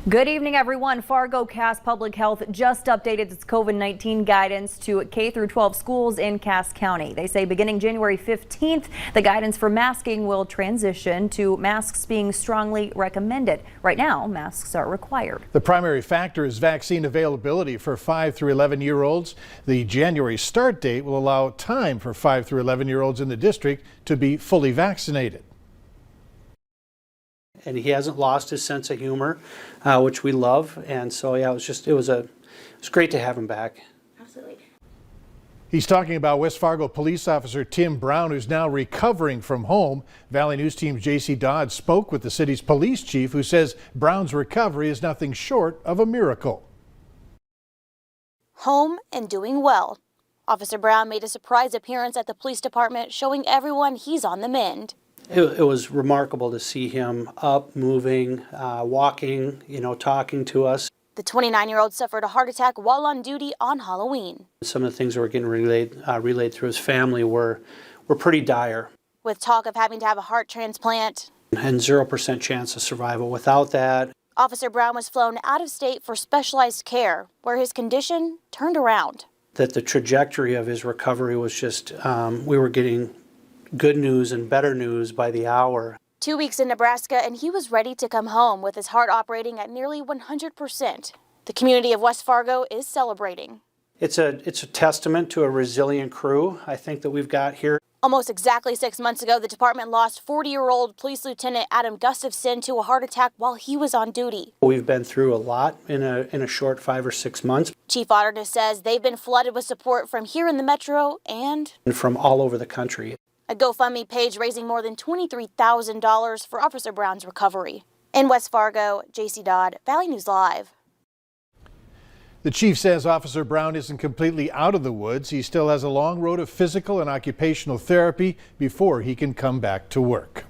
Good evening, everyone. Fargo Cass Public Health just updated its COVID-19 guidance to K through 12 schools in Cass County. They say beginning January 15th, the guidance for masking will transition to masks being strongly recommended. Right now, masks are required. The primary factor is vaccine availability for 5 through 11-year-olds. The January start date will allow time for 5 through 11-year-olds in the district to be fully vaccinated. And he hasn't lost his sense of humor, which we love. And so, yeah, it was great to have him back. Absolutely. He's talking about West Fargo police officer Tim Brown, who's now recovering from home. Valley News Team's J.C. Dodd spoke with the city's police chief, who says Brown's recovery is nothing short of a miracle. Home and doing well. Officer Brown made a surprise appearance at the police department, showing everyone he's on the mend. It was remarkable to see him up, moving, walking, talking to us. The 29-year-old suffered a heart attack while on duty on Halloween. Some of the things that were getting relayed through his family were pretty dire. With talk of having to have a heart transplant. And 0% chance of survival without that. Officer Brown was flown out of state for specialized care, where his condition turned around. That the trajectory of his recovery was just, we were getting good news and better news by the hour. 2 weeks in Nebraska, and he was ready to come home with his heart operating at nearly 100%. The community of West Fargo is celebrating. It's a testament to a resilient crew, I think, that we've got here. Almost exactly 6 months ago, the department lost 40-year-old Police Lieutenant Adam Gustafson to a heart attack while he was on duty. We've been through a lot in a short 5 or 6 months. Chief Auditor says they've been flooded with support from here in the metro and from all over the country. A GoFundMe page raising more than $23,000 for Officer Brown's recovery. In West Fargo, J.C. Dodd, Valley News Live. The chief says Officer Brown isn't completely out of the woods. He still has a long road of physical and occupational therapy before he can come back to work.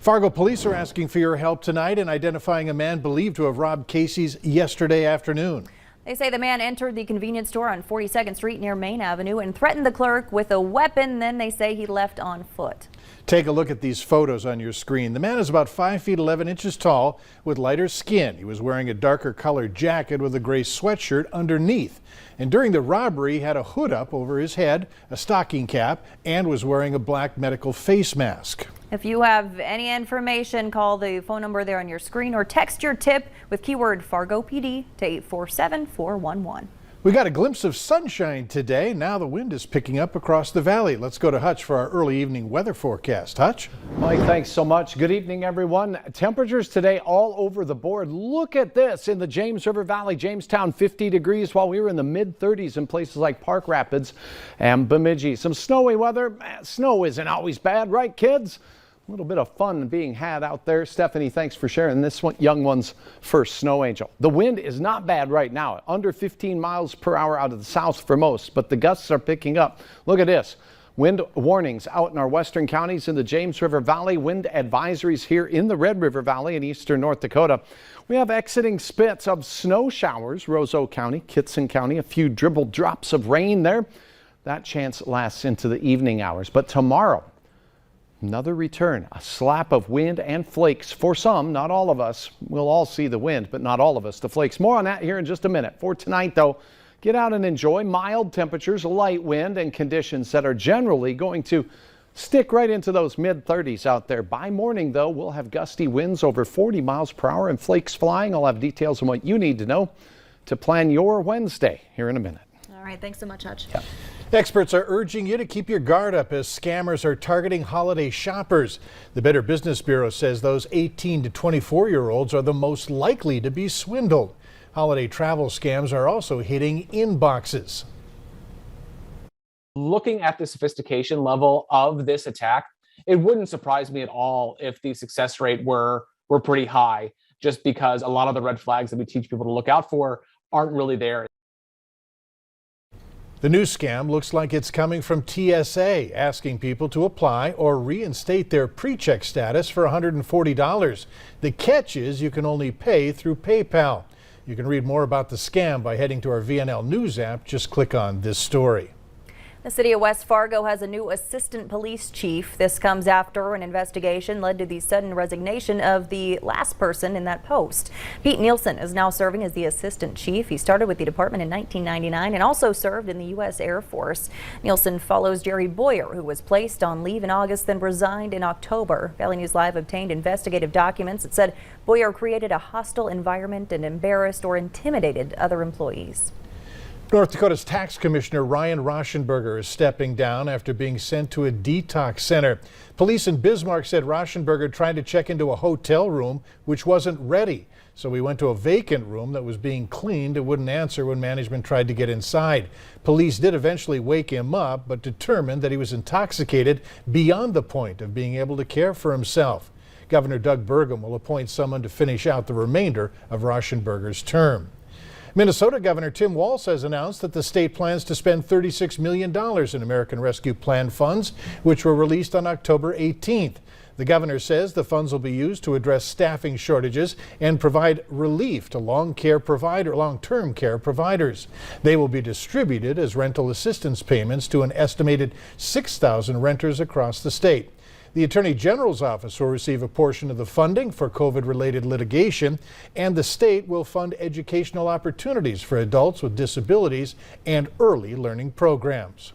Fargo police are asking for your help tonight in identifying a man believed to have robbed Casey's yesterday afternoon. They say the man entered the convenience store on 42nd Street near Main Avenue and threatened the clerk with a weapon. Then they say he left on foot. Take a look at these photos on your screen. The man is about 5 feet 11 inches tall with lighter skin. He was wearing a darker colored jacket with a gray sweatshirt underneath. And during the robbery, he had a hood up over his head, a stocking cap, and was wearing a black medical face mask. If you have any information, call the phone number there on your screen or text your tip with keyword Fargo PD to 847-411. We got a glimpse of sunshine today. Now the wind is picking up across the valley. Let's go to Hutch for our early evening weather forecast. Hutch? Mike, thanks so much. Good evening, everyone. Temperatures today all over the board. Look at this in the James River Valley, Jamestown, 50 degrees, while we were in the mid-30s in places like Park Rapids and Bemidji. Some snowy weather. Snow isn't always bad, right, kids? A little bit of fun being had out there. Stephanie, thanks for sharing this one, young one's first snow angel. The wind is not bad right now, under 15 miles per hour out of the south for most, but the gusts are picking up. Look at this. Wind warnings out in our western counties in the James River Valley. Wind advisories here in the Red River Valley in eastern North Dakota. We have exiting spits of snow showers, Roseau County, Kitson County, a few dribble drops of rain there. That chance lasts into the evening hours, but tomorrow, another return, a slap of wind and flakes for some, not all of us. We'll all see the wind, but not all of us. The flakes. More on that here in just a minute. For tonight, though, get out and enjoy mild temperatures, light wind, and conditions that are generally going to stick right into those mid-30s out there. By morning, though, we'll have gusty winds over 40 miles per hour and flakes flying. I'll have details on what you need to know to plan your Wednesday here in a minute. All right. Thanks so much, Hutch. Yeah. Experts are urging you to keep your guard up as scammers are targeting holiday shoppers. The Better Business Bureau says those 18 to 24-year-olds are the most likely to be swindled. Holiday travel scams are also hitting inboxes. Looking at the sophistication level of this attack, it wouldn't surprise me at all if the success rate were pretty high, just because a lot of the red flags that we teach people to look out for aren't really there. The new scam looks like it's coming from TSA, asking people to apply or reinstate their pre-check status for $140. The catch is you can only pay through PayPal. You can read more about the scam by heading to our VNL News app. Just click on this story. The city of West Fargo has a new assistant police chief. This comes after an investigation led to the sudden resignation of the last person in that post. Pete Nielsen is now serving as the assistant chief. He started with the department in 1999 and also served in the U.S. Air Force. Nielsen follows Jerry Boyer, who was placed on leave in August, then resigned in October. Valley News Live obtained investigative documents that said Boyer created a hostile environment and embarrassed or intimidated other employees. North Dakota's tax commissioner Ryan Roshenberger is stepping down after being sent to a detox center. Police in Bismarck said Roshenberger tried to check into a hotel room which wasn't ready. So he went to a vacant room that was being cleaned and wouldn't answer when management tried to get inside. Police did eventually wake him up, but determined that he was intoxicated beyond the point of being able to care for himself. Governor Doug Burgum will appoint someone to finish out the remainder of Roshenberger's term. Minnesota Governor Tim Walz has announced that the state plans to spend $36 million in American Rescue Plan funds, which were released on October 18th. The governor says the funds will be used to address staffing shortages and provide relief to long-term care providers. They will be distributed as rental assistance payments to an estimated 6,000 renters across the state. The Attorney General's office will receive a portion of the funding for COVID-related litigation, and the state will fund educational opportunities for adults with disabilities and early learning programs.